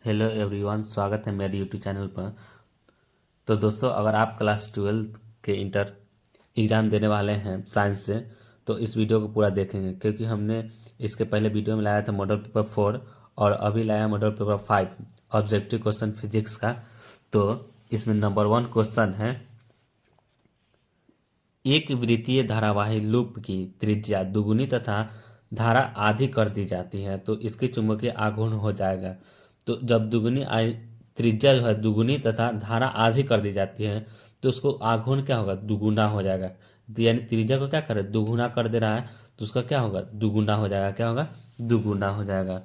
Hello everyone, स्वागत है मेरे यूट्यूब चैनल पर। तो दोस्तों, अगर आप क्लास 12 के इंटर एग्ज़ाम देने वाले हैं साइंस से, तो इस वीडियो को पूरा देखेंगे, क्योंकि हमने इसके पहले वीडियो में लाया था मॉडल पेपर 4 और अभी लाया model paper 5 objective question physics का। तो इसमें नंबर 1 क्वेश्चन है, एक वृत्तीय धारावाही लूप की त्रिज्या दुगुनी तथा धारा आधी कर दी जाती है तो इसकी चुंबकीय आघूर्ण हो जाएगा। तो जब त्रिज्या जो है दुगुनी तथा धारा आधी कर दी जाती है तो उसको आघूर्ण क्या होगा, दुगुना हो जाएगा। तो यानी त्रिज्या को क्या करे, दुगुना कर दे रहा है, तो उसका क्या होगा, दुगुना हो जाएगा। क्या होगा, दुगुना हो जाएगा।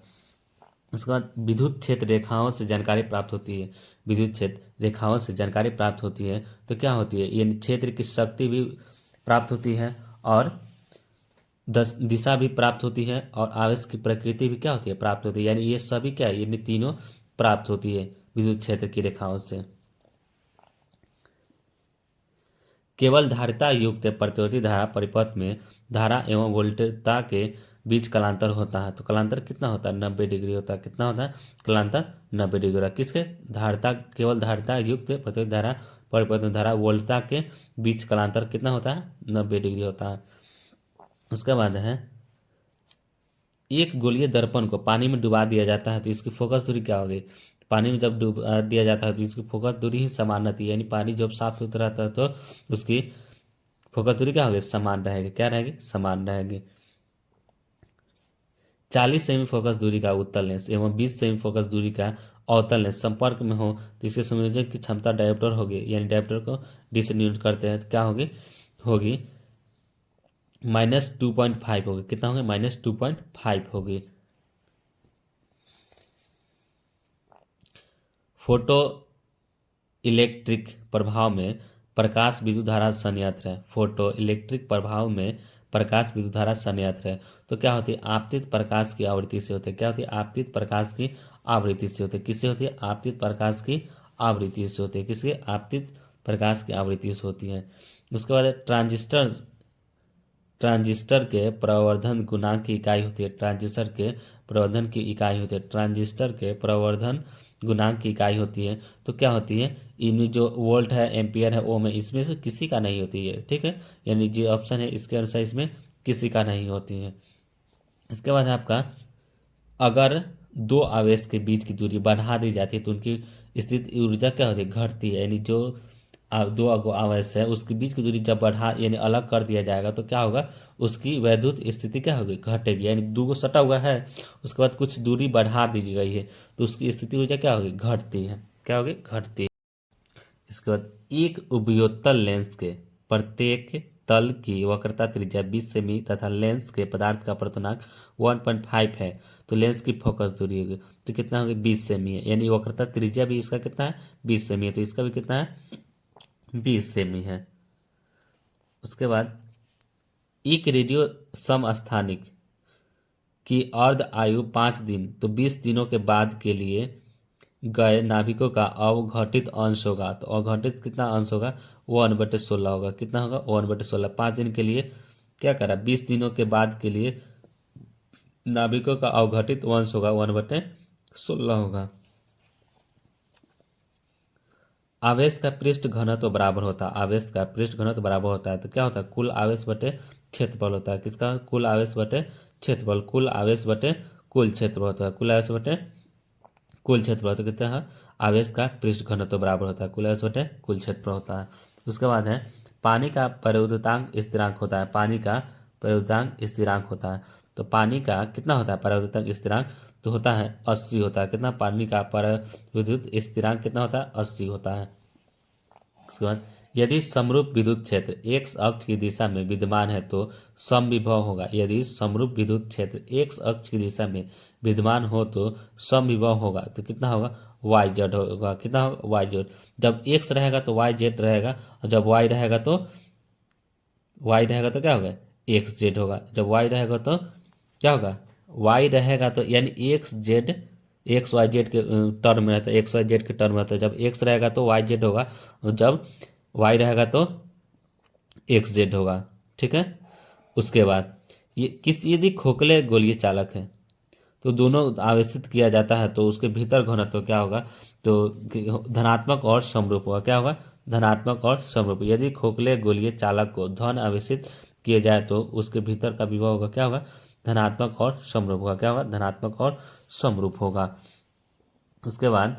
उसके बाद विद्युत क्षेत्र रेखाओं से जानकारी प्राप्त होती है। विद्युत क्षेत्र रेखाओं से जानकारी प्राप्त होती है तो क्या होती है, ये क्षेत्र की शक्ति भी प्राप्त होती है और दिशा भी प्राप्त होती है और आवेश की प्रकृति भी क्या होती है, प्राप्त होती है। यानी ये सभी क्या है, ये तीनों प्राप्त होती है विद्युत क्षेत्र की रेखाओं से। केवल धारिता युक्त प्रतिरोधी धारा परिपथ में धारा एवं वोल्टता के बीच कलांतर होता है। तो कलांतर कितना होता है, 90 डिग्री होता है। कितना होता है, कलांतर 90 डिग्री होता है। किसके, धारिता, केवल धारिता युक्त प्रतिरोधी धारा परिपथ में धारा वोल्टता के बीच कलांतर कितना होता है, 90 डिग्री होता है। उसके बाद है, एक गोलीय दर्पण को पानी में डुबा दिया जाता है तो इसकी फोकस दूरी क्या होगी। पानी में जब डुबा दिया जाता है तो इसकी फोकस दूरी ही समान रहती है। यानी पानी जब साफ सुथरा रहता है तो उसकी फोकस दूरी क्या होगी, समान रहेगी। क्या रहेगी, समान रहेगी। 40 सेमी फोकस दूरी का उत्तल लेंस एवं 20 सेमी फोकस दूरी का अवतल लेंस संपर्क में हो तो इसके संयोजन की क्षमता डायोप्टर होगी। यानी डायोप्टर को डी से न्यूट करते हैं तो क्या होगी, होगी -2.5 होगी। कितना होगी, -2.5 होगी। फोटो इलेक्ट्रिक प्रभाव में प्रकाश विद्युत धारा संयंत्र है। फोटो इलेक्ट्रिक प्रभाव में प्रकाश विद्युत धारा संयंत्र है। तो क्या होती है, आपतित प्रकाश की आवृत्ति से होते हैं। क्या होती है, आपतित प्रकाश की आवृत्ति से होते हैं। किससे होती है, आपतित प्रकाश की आवृत्ति से होती है। किसके, आपतित प्रकाश की आवृत्ति से होती है। उसके बाद ट्रांजिस्टर, ट्रांजिस्टर के प्रवर्धन गुणांक की इकाई होती है। ट्रांजिस्टर के प्रवर्धन की इकाई होती है। ट्रांजिस्टर के प्रवर्धन गुणांक की इकाई होती है। तो क्या होती है, इनमें जो वोल्ट है, एम्पियर है, ओम है, इसमें से किसी का नहीं होती है। ठीक है, यानी जो ऑप्शन है इसके अनुसार इसमें किसी का नहीं होती है। इसके बाद है आपका, अगर दो आवेश के बीच की दूरी बढ़ा दी जाती है तो उनकी स्थित ऊर्जा क्या होती है, घटती है। यानी जो दो आवेश है उसके बीच की दूरी जब बढ़ा यानी अलग कर दिया जाएगा तो क्या होगा, उसकी वैद्युत स्थिति क्या होगी, घटेगी। यानी दो को सटा हुआ है, उसके बाद कुछ दूरी बढ़ा दी गई है तो उसकी स्थिति ऊर्जा क्या होगी, घटती है। क्या होगी, घटती है। इसके बाद, एक उपयोत्तल लेंस के प्रत्येक तल की वक्रता त्रिज्या 20 सेमी तथा लेंस के पदार्थ का अपवर्तनांक 1.5 है तो लेंस की फोकस दूरी होगी तो कितना होगी, 20 सेमी है। यानी वक्रता त्रिज्या भी इसका कितना है, 20 सेमी है, तो इसका भी कितना है, 20 सेमी है। उसके बाद, एक रेडियो समस्थानिक की अर्ध आयु 5 दिन तो 20 दिनों के बाद के लिए गए नाभिकों का अवघटित अंश होगा। तो अवघटित कितना अंश होगा, 1/16 होगा। कितना होगा, 1/16। 5 दिन के लिए क्या करा, 20 दिनों के बाद के लिए नाभिकों का अवघटित अंश होगा 1/16 होगा। आवेश का पृष्ठ घनत्व बराबर होता है। आवेश का पृष्ठ घनत्व बराबर होता है तो क्या होता है, कुल आवेश बटे क्षेत्रफल होता है। किसका, कुल आवेश बटे क्षेत्रफल। कुल आवेश बटे कुल क्षेत्रफल होता है। कुल आवेश बटे कुल क्षेत्रफल तो कितना है, आवेश का पृष्ठ घनत्व बराबर होता है। कुल आवेश बटे कुल क्षेत्रफल होता है। उसके बाद है, पानी का प्रयोदितांक स्थिरांक होता है। पानी का प्रयोदितांक स्थिरांक होता है तो पानी का कितना होता है, प्रयोदितांक स्थिरांक तो होता है 80 होता है। कितना, पानी का प्रयोदित स्थिरांक कितना होता है, 80 होता है। उसके बाद, यदि समरूप विद्युत क्षेत्र एक्स अक्ष की दिशा में विद्यमान है तो समविभव होगा। यदि समरूप विद्युत क्षेत्र एक्स अक्ष की दिशा में विद्यमान हो तो समविभव होगा तो कितना होगा, वाई जेड होगा। कितना होगा, वाई जेड। जब एक्स रहेगा तो वाई जेड रहेगा और जब वाई रहेगा तो क्या होगा, एक्स जेड होगा। जब वाई रहेगा तो क्या होगा, वाई रहेगा तो यानी X Z, X Y Z के टर्म में रहता है। एक्स वाई जेड के टर्म में रहता है। जब एक्स रहेगा तो वाई जेड होगा और जब वाई रहेगा तो एक्स जेड होगा। ठीक है। उसके बाद, ये किस, यदि खोखले गोलीय चालक है तो दोनों आवेशित किया जाता है तो उसके भीतर घनत्व क्या होगा, तो धनात्मक और समरूप होगा। क्या होगा, धनात्मक और समरूप। यदि खोखले गोलीय चालक को धन आवेशित किए जाए तो उसके भीतर का विभव होगा क्या होगा, धनात्मक और समरूप होगा। क्या होगा, धनात्मक और समरूप होगा। उसके बाद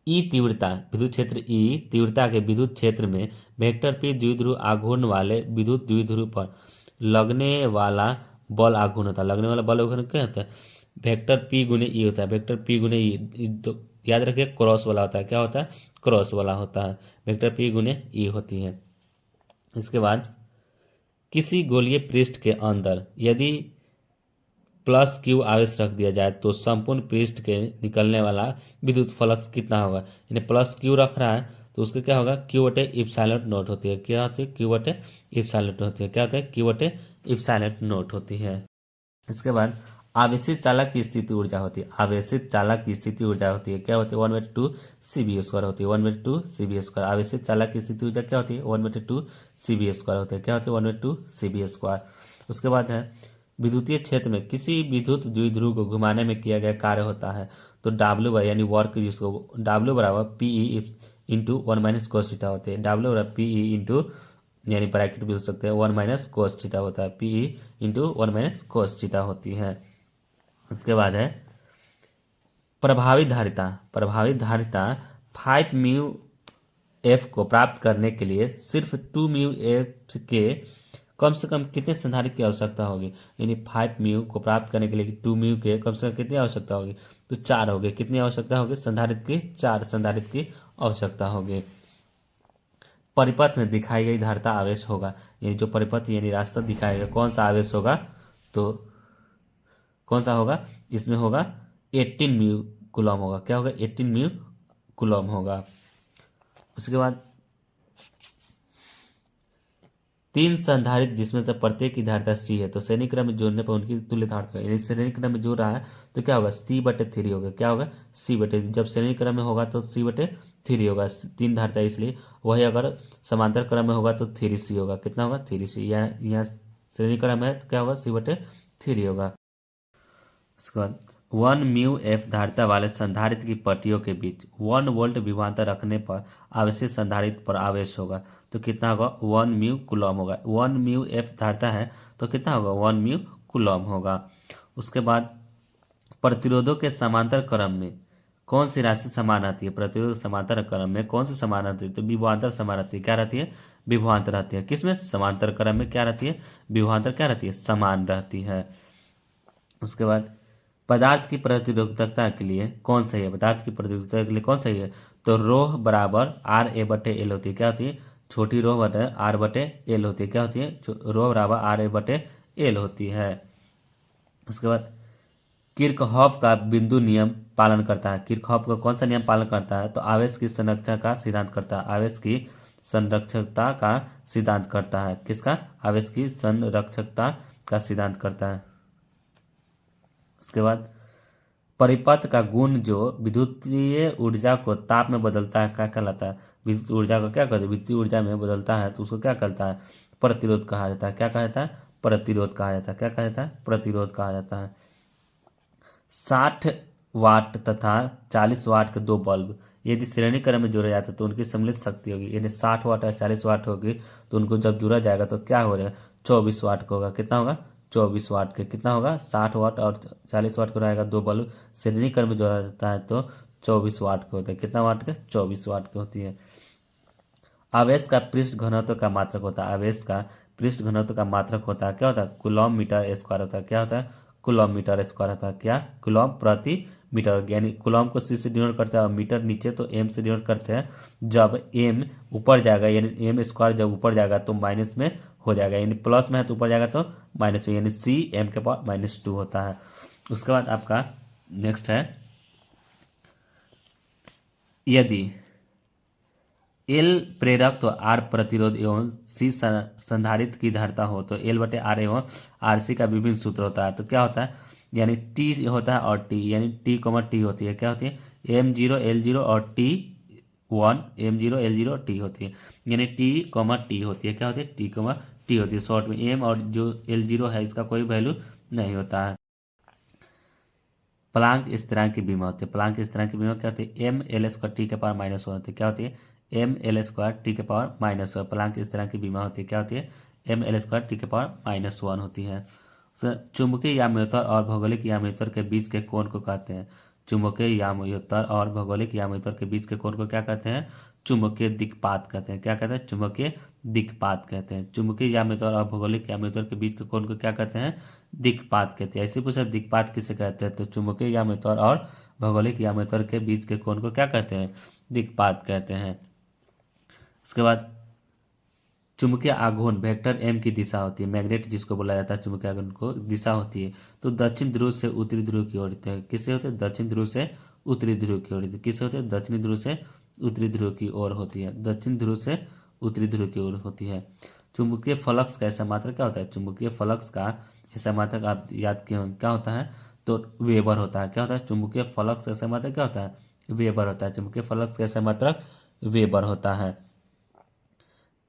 ई तीव्रता, विद्युत क्षेत्र ई तीव्रता के विद्युत क्षेत्र में वेक्टर पी द्विध्रुव आघूर्ण वाले विद्युत द्विध्रुव पर लगने वाला बल आघूर्ण होता है। लगने वाला बल आघूर्ण क्या होता है, वेक्टर पी गुने ई होता है। वेक्टर पी गुने ई याद रखिए क्रॉस वाला होता है। क्या होता है, क्रॉस वाला होता है। वेक्टर पी गुने ई होती है। इसके बाद किसी गोलीय पृष्ठ के अंदर यदि प्लस क्यू आवेश रख दिया जाए तो संपूर्ण पृष्ठ के निकलने वाला विद्युत फ्लक्स कितना होगा। यानी प्लस क्यू रख रहा है तो उसका क्या होगा, क्यू बटे इप्सिलॉन नॉट होती है। क्या होती है, क्यू बटे इप्सिलॉन होती है। क्या होता है, क्यू बटे इप्सिलॉन नॉट होती है। इसके बाद आवेशित चालक की स्थिति ऊर्जा होती है। आवेशित चालक की स्थिति ऊर्जा होती है क्या होती है, 1/2 CB² होती है। 1/2 CB²। आवेशित चालक की स्थिति ऊर्जा क्या होती है, 1/2 CB² होती है। क्या होती है, 1/2 CB²। उसके बाद है विद्युतीय क्षेत्र में किसी विद्युत द्विध्रुव को घुमाने में किया गया कार्य होता है तो W यानी वर्क, जिसको W बराबर PE इंटू 1 - cos थीटा होते हैं। W बराबर PE इंटू यानी ब्रैकेट भी हो सकते हैं 1 - cos थीटा होता है। PE इंटू 1 - cos थीटा होती है। उसके बाद है प्रभावी धारिता। प्रभावी धारिता 5 μF को प्राप्त करने के लिए सिर्फ 2 μF के कम से कम कितने संधारित्र की आवश्यकता होगी। यानी 5 μ को प्राप्त करने के लिए 2 μ के कम से कम कितनी आवश्यकता होगी, तो 4 होगी। कितनी आवश्यकता होगी, संधारित्र की 4 संधारित्र की आवश्यकता होगी। परिपथ में दिखाई गई धारिता आवेश होगा। यानी जो परिपथ यानी रास्ता दिखाएगा कौन सा आवेश होगा, तो कौन सा होगा, इसमें होगा 18 μ कूलम होगा। क्या होगा, 18 μ कूलम होगा। उसके बाद 3 संधारित्र जिसमें से प्रत्येक की धारिता C है तो श्रेणी क्रम में जोड़ने पर उनकी तुल्य धारिता यानी श्रेणी क्रम में जोड़ रहा है तो क्या होगा, C/3 होगा। क्या होगा, C/, जब श्रेणी क्रम में होगा तो C/3 होगा। 3 धारिता इसलिए, वही अगर समांतर क्रम में होगा तो 3C होगा। कितना होगा, 3C। यहाँ श्रेणी क्रम है तो क्या होगा, C/3 होगा। उसके बाद 1 μF धारिता वाले संधारित्र की पट्टियों के बीच 1 वोल्ट विभवांतर रखने पर आवेशित संधारित्र पर आवेश होगा तो कितना होगा, 1 μ कूलम होगा। 1 μF धारिता है तो कितना होगा, 1 μ कूलम होगा। उसके बाद प्रतिरोधों के समांतर क्रम में कौन सी राशि समान आती है। प्रतिरोध समांतर क्रम में कौन सी समान आती है, तो विभवांतर समान रहती है। क्या रहती है, विभवांतर रहती है। किसमें, समांतर क्रम में क्या रहती है, विभवांतर क्या रहती है, समान रहती है। उसके बाद पदार्थ की प्रतिरोधकता के लिए कौन सही है। पदार्थ की प्रतिरोधकता के लिए कौन सही है, तो रोह बराबर RA/L होती है। क्या होती है, छोटी रोह बटे R/L होती है। क्या होती है, रोह बराबर RA/L होती है। उसके बाद किरचॉफ का बिंदु नियम पालन करता है। किरचॉफ का कौन सा नियम पालन करता है, तो आवेश की संरक्षण का सिद्धांत करता है। आवेश की संरक्षकता का सिद्धांत करता है। किसका, आवेश की संरक्षकता का सिद्धांत करता है। उसके बाद परिपथ का गुण जो विद्युतीय ऊर्जा को ताप में बदलता है क्या कहलाता है, विद्युत ऊर्जा को क्या कहते हैं, विद्युतीय ऊर्जा में बदलता है तो उसको क्या कहता है, प्रतिरोध कहा जाता है। क्या कहा जाता है, प्रतिरोध कहा जाता है। क्या कहा जाता है, प्रतिरोध कहा जाता है। 60 वाट तथा 40 वाट के दो बल्ब यदि श्रेणी क्रम में जोड़े जाते तो उनकी सम्मिलित शक्ति होगी। यानी 60 वाट और 40 वाट होगी तो उनको जब जोड़ा जाएगा तो क्या हो जाएगा, 24 वाट का होगा। कितना होगा, 24 वाट के। कितना होगा, 60 वाट और 40 वाट को रहेगा दो बल्ब, श्रेणी क्रम में जोड़ा जाता है तो 24 वाट के होते हैं। कितना वाट के, 24 वाट के होती है। आवेश का पृष्ठ घनत्व का मात्रक होता है। आवेश का पृष्ठ घनत्व का मात्रक होता है क्या होता है, कूलम मीटर स्क्वायर होता है। क्या होता है, कूलम मीटर स्क्वायर होता है। क्या, कूलम प्रति मीटर। यानी कूलम को C से डिनोट करते हैं और मीटर नीचे तो M से डिनोट करते हैं। जब M ऊपर जाएगा यानी M² जब ऊपर जाएगा तो माइनस में हो जाएगा, यानी प्लस में है तो ऊपर जाएगा तो माइनस में, यानी C m⁻²⁻² होता है। उसके बाद आपका नेक्स्ट है, यदि L प्रेरक तो R प्रतिरोध एवं C संधारित्र की धारिता हो तो L/R एवं RC का विभिन्न सूत्र होता है। तो क्या होता है, यानी T होता है और T, यानी T, होती है। क्या होती है, M0 L0 और T1 M0 L0 T होती है। यानी T, होती है। क्या होती है, T, होती है। शॉर्ट में M और जो L0 है इसका कोई वैल्यू नहीं होता है। प्लांक स्थिरांक की विमा होती है। प्लांक स्थिरांक की विमा क्या होती है? एम एल स्क्वायर टी के पावर -1 होती है। क्या होती है? एम एल स्क्वायर टी के पावर -1। प्लांक स्थिरांक की विमा होती है। क्या होती है? एम एल स्क्वायर टी के पावर -1 होती है। चुंबकीय याम्योत्तर और भौगोलिक याम्योत्तर के बीच के कोण को कहते हैं। चुंबकीय याम्योत्तर और भौगोलिक याम्योत्तर के बीच के कोण को क्या कहते हैं? चुंबकीय दिक्पात कहते हैं। क्या कहते हैं? चुंबकीय दिक्पात कहते हैं। चुंबकीय याम्योत्तर और भौगोलिक याम्योत्तर के बीच के कोण को क्या कहते हैं? दिक्पात कहते हैं। ऐसे पूछा दिक्पात किसे कहते हैं, तो चुंबकीय याम्योत्तर और भौगोलिक याम्योत्तर के बीच के कोण को क्या कहते हैं? दिक्पात कहते हैं। उसके बाद चुंबकीय आघूर्ण वेक्टर एम की दिशा होती है। मैग्नेट जिसको बोला जाता है चुंबकीय आघूर्ण को दिशा होती है। तो दक्षिण ध्रुव से उत्तरी ध्रुव की ओर होते हैं। किससे होते हैं? दक्षिण ध्रुव से उत्तरी ध्रुव की ओर होती है। किससे होते हैं? दक्षिणी ध्रुव से उत्तरी ध्रुव की ओर होती है। दक्षिण ध्रुव से उत्तरी ध्रुव की ओर होती है। चुंबकीय फ्लक्स का ऐसा मात्रक क्या होता है? चुंबकीय फ्लक्स का ऐसा मात्रक आप याद किए होंगे क्या होता है? तो वेबर होता है। क्या होता है? चुंबकीय फ्लक्स का ऐसा मात्रक क्या होता है? वेबर होता है। चुंबकीय फ्लक्स का ऐसा मात्रक वेबर होता है।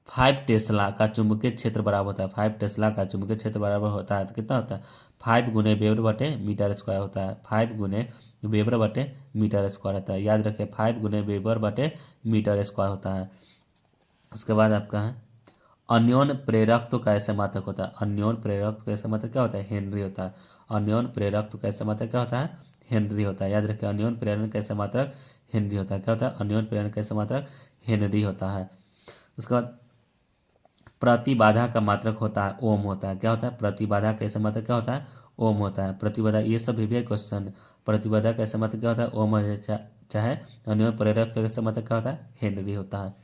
5 टेस्ला का चुंबकीय क्षेत्र बराबर होता है। 5 टेस्ला का चुंबकीय क्षेत्र बराबर होता है तो कितना होता है? 5 × वेबर/मीटर स्क्वायर होता है। 5 × वेबर/मीटर स्क्वायर होता है। याद रखें 5 × वेबर/मीटर स्क्वायर होता है। उसके बाद आपका है अन्योन प्रेरकत्व का ऐसा मात्रक होता है। अन्योन प्रेरकत्व का ऐसा मात्रक क्या होता है? हेनरी होता है। अन्योन प्रेरकत्व का ऐसा मात्रक क्या होता है? हेनरी होता है। याद रखें अन्योन प्रेरण का ऐसा मात्रक हेनरी होता है। क्या होता है? अन्योन प्रेरण का ऐसा मात्रक हेनरी होता है। उसके बाद प्रतिबाधा का मात्रक होता है ओम होता है। क्या होता है? प्रतिबाधा का ऐसा मात्रक क्या होता है? ओम होता है। प्रतिबाधा ये सब भी क्वेश्चन। प्रतिबाधा का ऐसा मात्रक क्या होता है? ओम है। चाहे अन्योन प्रेरक का ऐसा मात्रक क्या होता है? हेनरी होता है।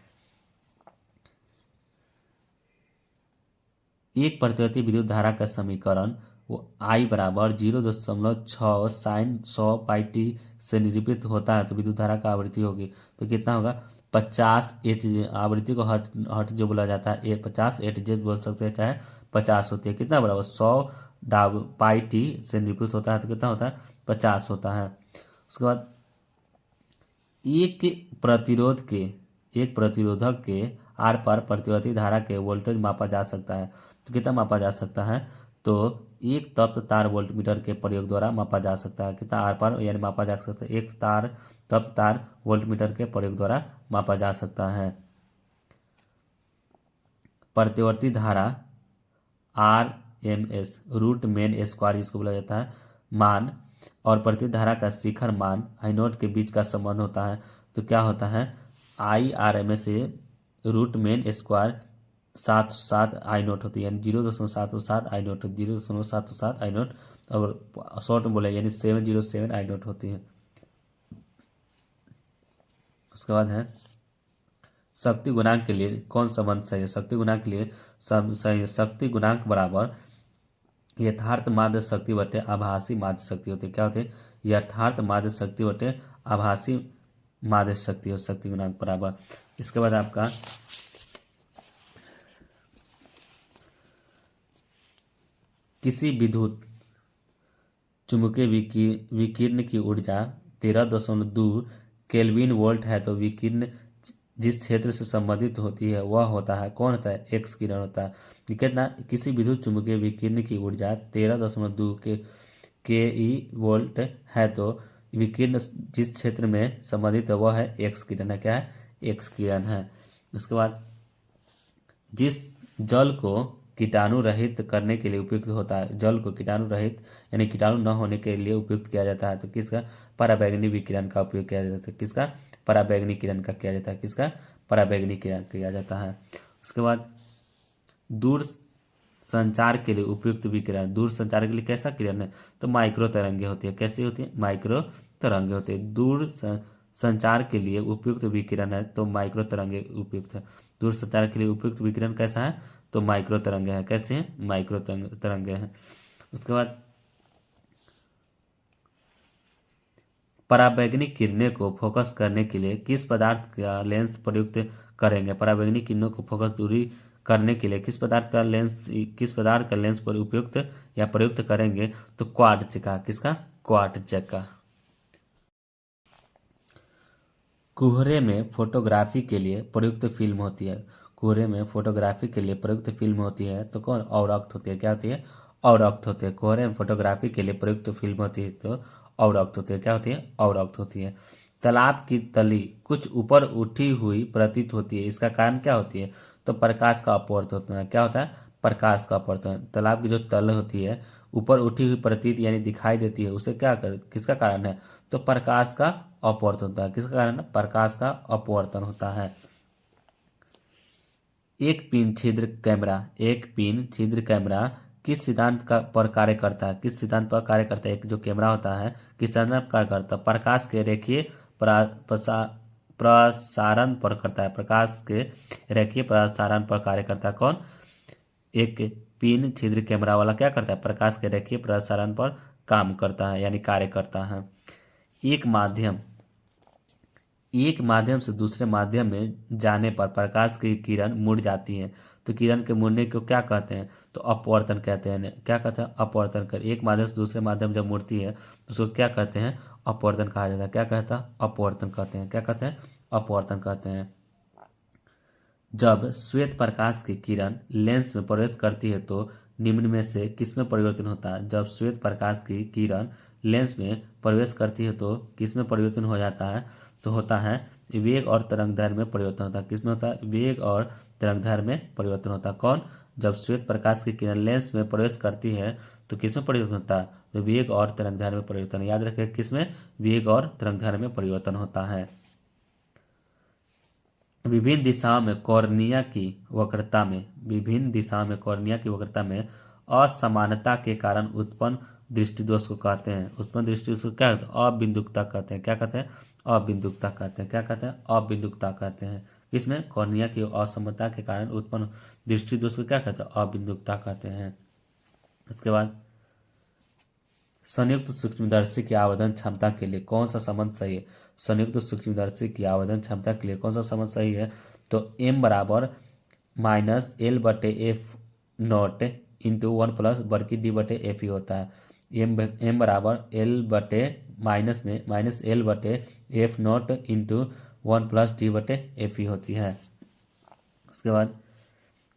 एक प्रतिवर्ती विद्युत धारा का समीकरण वो I बराबर 0.6 साइन 100πt से निरूपित होता है तो विद्युत धारा का आवृत्ति होगी तो कितना होगा? 50 H। आवृत्ति को हर्ट्ज जो बोला जाता है 50 Hz बोल सकते हैं, चाहे 50 होती है। कितना बराबर? 100πt से निरूपित होता है तो कितना होता है? 50 होता है। उसके बाद एक प्रतिरोध के एक प्रतिरोधक के आर पार प्रतिवर्ती धारा के वोल्टेज मापा जा सकता है तो कितना मापा जा सकता है? तो एक तप्त तार वोल्टमीटर के प्रयोग द्वारा मापा जा सकता है। कितना आर पार यानी मापा जा सकता है? एक तप्त तार वोल्टमीटर के प्रयोग द्वारा मापा जा सकता है। प्रतिवर्ती धारा RMS रूट मेन स्क्वायर जिसको बोला जाता है मान और प्रतिवर्ती धारा का शिखर मान I0 के बीच का संबंध होता है तो क्या होता है? IRMS root main square 7 I0 होती है यानी 0.707 I0 0.707 I0 और शॉर्ट में बोले यानी 707 I0 होती है। उसके बाद है शक्ति गुणांक के लिए कौन संबंध सही है? शक्ति गुणांक के लिए सब सही है। शक्ति गुणांक बराबर यथार्थ माध्य शक्ति बटे आभासी माध्य शक्ति होती है। क्या होती है? यथार्थ माध्य शक्ति बटे आभासी माध्य शक्ति और शक्ति गुणांक बराबर। इसके बाद आपका किसी विद्युत चुंबकीय विकिरण की ऊर्जा 13.2 केल्विन वोल्ट है तो विकिरण जिस क्षेत्र से संबंधित होती है वह होता है कौन होता है? एक्स किरण होता है। कितना? किसी विद्युत चुंबकीय विकिरण की ऊर्जा 13.2 के ई वोल्ट है तो विकिरण जिस क्षेत्र में संबंधित है वह है एक्स किरण है। क्या है? एक्स किरण है। उसके बाद जिस जल को कीटाणु रहित करने के लिए उपयुक्त होता है, जल को कीटाणु रहित यानी कीटाणु न होने के लिए उपयुक्त किया जाता है तो किसका? पराबैंगनी विकिरण का उपयोग किया जाता है। किसका? पराबैंगनी किरण का किया जाता है। किसका? पराबैंगनी किरण किया जाता है। उसके बाद दूर संचार के लिए उपयुक्त विकिरण। दूर संचार के लिए कैसा किरण है? तो माइक्रो तरंगे होती है। कैसी होती है? माइक्रो तरंगे होती है। दूर संचार के लिए उपयुक्त विकिरण है तो माइक्रो तरंगे उपयुक्त है। दूर संचार के लिए उपयुक्त विकिरण कैसा है? तो माइक्रो तरंगे हैं। कैसे हैं? माइक्रो तरंगे हैं। उसके बाद पराबैंगनी किरणें को फोकस करने के लिए किस पदार्थ का लेंस प्रयुक्त करेंगे? पराबैंगनी किरणों को फोकस दूरी करने के लिए किस पदार्थ का लेंस पर उपयुक्त या प्रयुक्त करेंगे? तो क्वार्ट्ज का। किसका? क्वार्ट्ज का। कोहरे में फोटोग्राफी के लिए प्रयुक्त फिल्म होती है। कोहरे में फोटोग्राफी के लिए प्रयुक्त फिल्म होती है तो कौन? अवरक्त होती है। क्या होती है? अवरक्त होती है। कोहरे में फोटोग्राफी के लिए प्रयुक्त फिल्म होती है तो अवरक्त होती है। क्या होती है? अवरक्त होती है। तालाब की तली कुछ ऊपर उठी हुई प्रतीत होती है, इसका कारण क्या होती है? तो प्रकाश का अपवर्तन होता है। क्या होता है? प्रकाश का अपवर्तन। तालाब की जो तल होती है ऊपर उठी हुई प्रतीत यानी दिखाई देती है, उसे किसका कारण है? तो प्रकाश का अपवर्तन होता है। किसका कारण है? प्रकाश का अपवर्तन होता है। एक पिन छिद्र कैमरा किस सिद्धांत का पर कार्य करता है? किस सिद्धांत पर कार्य करता है? एक जो कैमरा होता है किस सिद्धांत पर कार्य करता है? प्रकाश के रेखीय प्रसारण पर करता है। प्रकाश के रेखीय प्रसारण पर कार्य करता है। कौन? एक पिन छिद्र कैमरा वाला क्या करता है? प्रकाश के रेखीय प्रसारण पर काम करता है यानी कार्य करता है। एक माध्यम एक माध्यम से दूसरे माध्यम में जाने पर प्रकाश की किरण मुड़ जाती है, तो किरण के मुड़ने को क्या कहते हैं? तो अपवर्तन कहते हैं। क्या कहते हैं? अपवर्तन कर। एक माध्यम से दूसरे माध्यम जब मुड़ती है तो उसको क्या कहते हैं? अपवर्तन कहा जाता है। क्या कहता है? अपवर्तन कहते हैं। क्या कहते हैं? अपवर्तन कहते हैं। जब श्वेत प्रकाश की किरण लेंस में प्रवेश करती है तो निम्न में से किसमें परिवर्तन होता है? जब श्वेत प्रकाश की किरण लेंस में प्रवेश करती है तो किसमें परिवर्तन हो जाता है? तो होता है वेग और तरंग दैर्घ्य में परिवर्तन होता है। किसमें होता है? वेग और तरंग दैर्घ्य में परिवर्तन होता है। कौन? जब श्वेत प्रकाश की किरण लेंस में प्रवेश करती है तो किसमें परिवर्तन होता है? तो वेग और तरंग दैर्घ्य में परिवर्तन। याद रखें किसमें? वेग और तरंग दैर्घ्य में परिवर्तन होता है। विभिन्न दिशाओं में कॉर्निया की वक्रता में असमानता के कारण उत्पन्न दृष्टि दोष को कहते हैं। उत्पन्न दृष्टि दोष को क्या कहते हैं? अबिंदुकता कहते हैं। क्या कहते हैं? अबिंदुकता कहते हैं। क्या कहते हैं? अबिंदुकता कहते हैं। इसमें कॉर्निया की असमता के कारण उत्पन्न दृष्टि दोष को क्या कहते हैं? अबिंदुकता कहते हैं। उसके बाद संयुक्त सूक्ष्मदर्शी की आवेदन क्षमता के लिए कौन सा संबंध सही है? संयुक्त सूक्ष्मदर्शी की आवेदन क्षमता के लिए कौन सा संबंध सही है? तो m बराबर -L/F0 इंटू 1+D/F ही होता है। m बराबर -L/F0 इंटू 1+D/F ही होती है। उसके बाद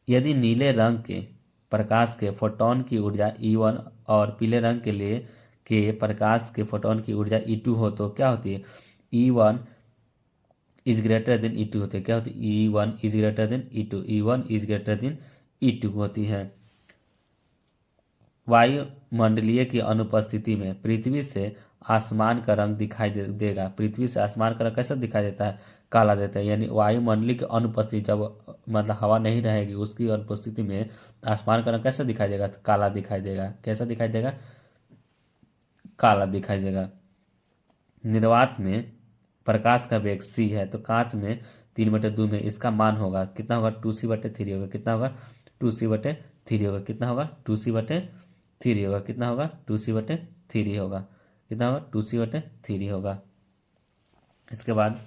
यदि नीले रंग के प्रकाश के फोटोन की ऊर्जा E1 और पीले रंग के प्रकाश के फोटोन की ऊर्जा E2 हो तो क्या होती है? E1 is greater than E2 होती है। क्या होती है? E1 is greater than E2। E1 is greater than E2 होती है। वायुमंडलीय की अनुपस्थिति में पृथ्वी से आसमान का रंग दिखाई देगा। पृथ्वी से आसमान का रंग कैसा दिखाई देता है? काला देता है। यानी वायुमंडलीय की अनुपस्थिति जब मतलब हवा नहीं रहेगी उसकी अनुपस्थिति में आसमान का रंग कैसा दिखाई देगा? काला दिखाई देगा। कैसा दिखाई देगा? काला दिखाई देगा। निर्वात में प्रकाश का वेग c है तो कांच में 3/2 में इसका मान होगा कितना? होगा 2c/3 होगा। कितना होगा? 2c/3 होगा। कितना होगा? 2c/3 होगा। कितना होगा? 2c/3 होगा। कितना होगा? 2c/3 होगा। इसके बाद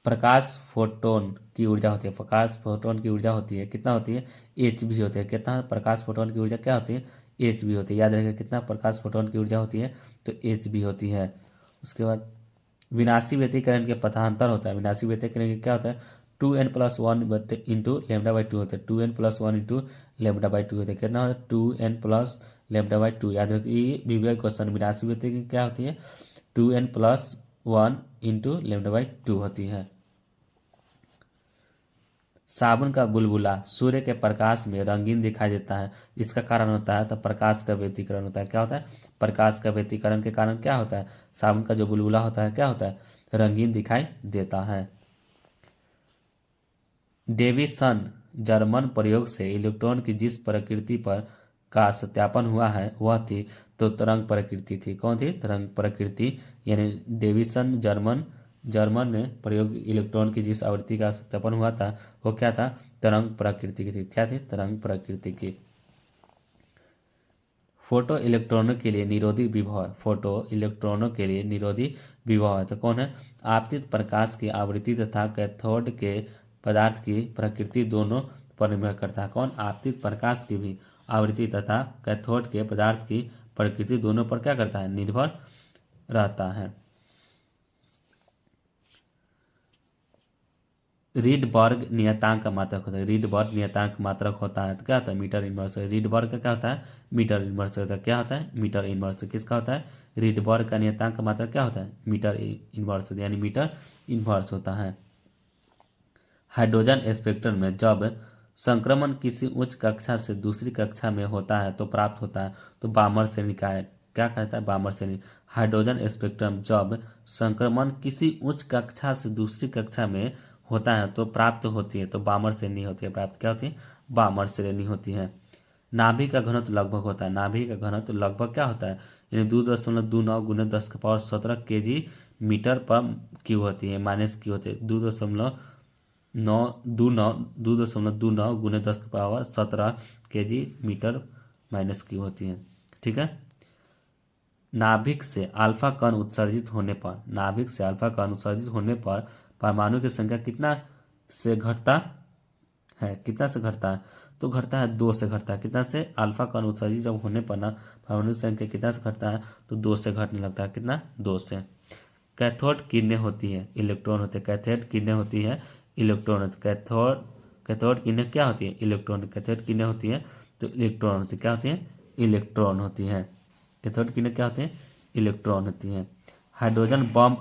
प्रकाश फोटोन की ऊर्जा होती है। प्रकाश फोटोन की ऊर्जा होती है कितना होती है? hb होती है। कितना प्रकाश फोटोन की ऊर्जा क्या होती है? hb होती है। याद रखिए कितना प्रकाश फोटोन की ऊर्जा होती है? तो hb होती है। उसके बाद विनाशी व्यतिकरण के पथांतर होता है। विनाशी व्यतिकरण क्या होता है? 2n+1 इंटू λ/2 होता है। 2n+1 इंटू λ/2 होता है। कितना होता है? 2n+λ/2। याद रखिए ये विवेक क्वेश्चन। विनाशी व्यतिकरण क्या होती है? 2n+1 इंटू λ/2 होती है। साबुन का बुलबुला सूर्य के प्रकाश में रंगीन दिखाई देता है, इसका कारण होता है तो प्रकाश का व्यतिकरण होता है। क्या होता है? प्रकाश का व्यतिकरण के कारण क्या होता है? साबुन का जो बुलबुला होता है क्या होता है? रंगीन दिखाई देता है। डेविसन जर्मन प्रयोग से इलेक्ट्रॉन की जिस प्रकृति पर का सत्यापन हुआ है वह थी तो तरंग प्रकृति थी। कौन थी? तरंग प्रकृति। यानी डेविसन जर्मन में प्रयोग इलेक्ट्रॉन की जिस आवृत्ति का सत्यापन हुआ था वो क्या था? तरंग प्रकृति की थी। क्या थी? तरंग प्रकृति की। फोटो इलेक्ट्रॉनों के लिए निरोधी विभव है। फोटो इलेक्ट्रॉनों के लिए निरोधी विभव है तो कौन है? आपतित प्रकाश की आवृत्ति तथा कैथोड के पदार्थ की प्रकृति दोनों पर निर्भर करता है। कौन? आपतित प्रकाश की भी आवृत्ति तथा कैथोड के पदार्थ की प्रकृति दोनों पर क्या करता है? निर्भर रहता है। रीडबर्ग नियतांक का मात्रक होता है। रीडबर्ग नियतांक मात्रक होता है तो क्या होता है मीटर इनवर्स। रीडबर्ग का क्या होता है मीटर इनवर्स होता है। क्या होता है मीटर इनवर्स। किसका होता है रीडबर्ग का नियतांक का मात्रक क्या होता है मीटर इनवर्स यानी मीटर इनवर्स होता है। हाइड्रोजन स्पेक्ट्रम में जब संक्रमण किसी उच्च कक्षा से दूसरी कक्षा में होता है तो प्राप्त होता है तो बामर श्रेणी का है। क्या कहता है बामर श्रेणी। हाइड्रोजन स्पेक्ट्रम जब संक्रमण किसी उच्च कक्षा से दूसरी कक्षा में होता है तो प्राप्त होती है तो बामर श्रेणी होती है। प्राप्त क्या होती है बामर श्रेणी होती है। नाभिक का घनत्व लगभग होता है। नाभिक का घनत्व लगभग क्या होता है यानी 2.29 गुने 10⁻17 kg मीटर पर क्यू होती है माइनस क्यू होती है। 2.29 गुने 10⁻17 kg मीटर माइनस क्यू होती है। ठीक है। नाभिक से अल्फा कण उत्सर्जित होने पर परमाणु की संख्या कितना से घटता है कितना से घटता है तो घटता है 2 से घटता है। कितना से अल्फा कण उत्सर्जित जब होने पर ना परमाणु की संख्या कितना से घटता है तो 2 से घटने लगता है। कितना 2 से। कैथोड किरणें होती है इलेक्ट्रॉन होते हैं। कैथोड किरणें होती है इलेक्ट्रॉन होते। कैथोड किरणें क्या होती है इलेक्ट्रॉन। कैथोड किरणें होती है तो इलेक्ट्रॉन होती है। क्या होती है इलेक्ट्रॉन होती है। कैथोड किरणें क्या होती है इलेक्ट्रॉन होती है। हाइड्रोजन बम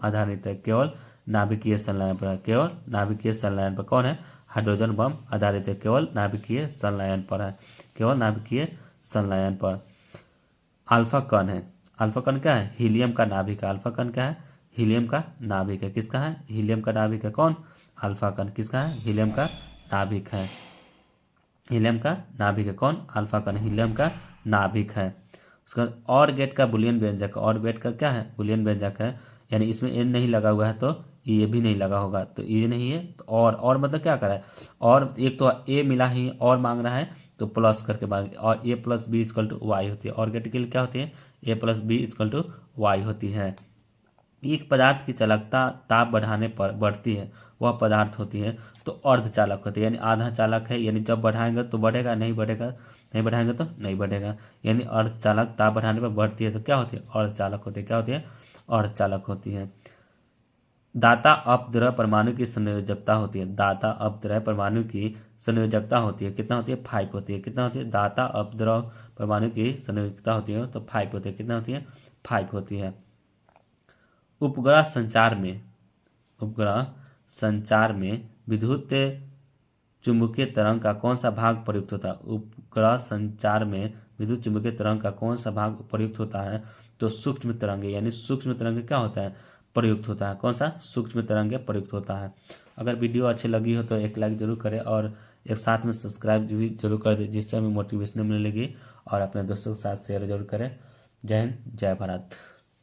आधारित है केवल नाभिकीय संलयन पर। केवल नाभिकीय संलयन पर कौन है हाइड्रोजन बम आधारित है केवल नाभिकीय संलयन पर है। केवल नाभिकीय संलयन पर। अल्फा कण है। अल्फा कण क्या है हीलियम का नाभिक है। अल्फा कण क्या है हीलियम का नाभिक है। किसका है हीलियम का नाभिक है कौन अल्फा कण। किसका है हीलियम का नाभिक है। हीलियम का नाभिक है कौन अल्फा कण हीलियम का नाभिक है। उसका और गेट का बुलियन व्यंजक और गेट का क्या है बुलियन व्यंजक है यानी इसमें एन नहीं लगा हुआ है तो ये भी नहीं लगा होगा तो ये नहीं है तो और मतलब क्या कर रहा है और एक तो ए मिला ही और मांग रहा है तो प्लस करके मांग और A plus B equal to Y होती है। और गेट के लिए क्या होती है A plus B equal to Y होती है। एक पदार्थ की चालकता ताप बढ़ाने पर बढ़ती है वह पदार्थ होती है तो अर्धचालक होती है यानी आधा चालक है यानी जब बढ़ाएंगे तो बढ़ेगा नहीं बढ़ाएंगे तो नहीं बढ़ेगा यानी अर्धचालक ताप बढ़ाने पर बढ़ती है तो क्या होती है अर्धचालक होती है। क्या होती है अर्धचालक होती है। दाता अपद्रव्य परमाणु की संयोजकता होती है। दाता अपद्रव्य परमाणु की संयोजकता होती है कितना होती है 5 होती है। कितना होती है दाता अपद्रव्य परमाणु की संयोजकता होती है तो 5 होती है। कितना होती है 5 होती है। उपग्रह संचार में विद्युत चुंबकीय तरंग का कौन सा भाग प्रयुक्त होता है। उपग्रह संचार में विद्युत चुंबकीय तरंग का कौन सा भाग प्रयुक्त होता है तो सूक्ष्म तरंग यानी सूक्ष्म तरंग क्या होता है प्रयुक्त होता है। कौन सा सूक्ष्म तरंग प्रयुक्त होता है। अगर वीडियो अच्छी लगी हो तो एक लाइक जरूर करें और एक साथ में सब्सक्राइब भी जरूर कर दें जिससे हमें मोटिवेशन मिलेगी और अपने दोस्तों के साथ शेयर जरूर करें। जय हिंद जय भारत।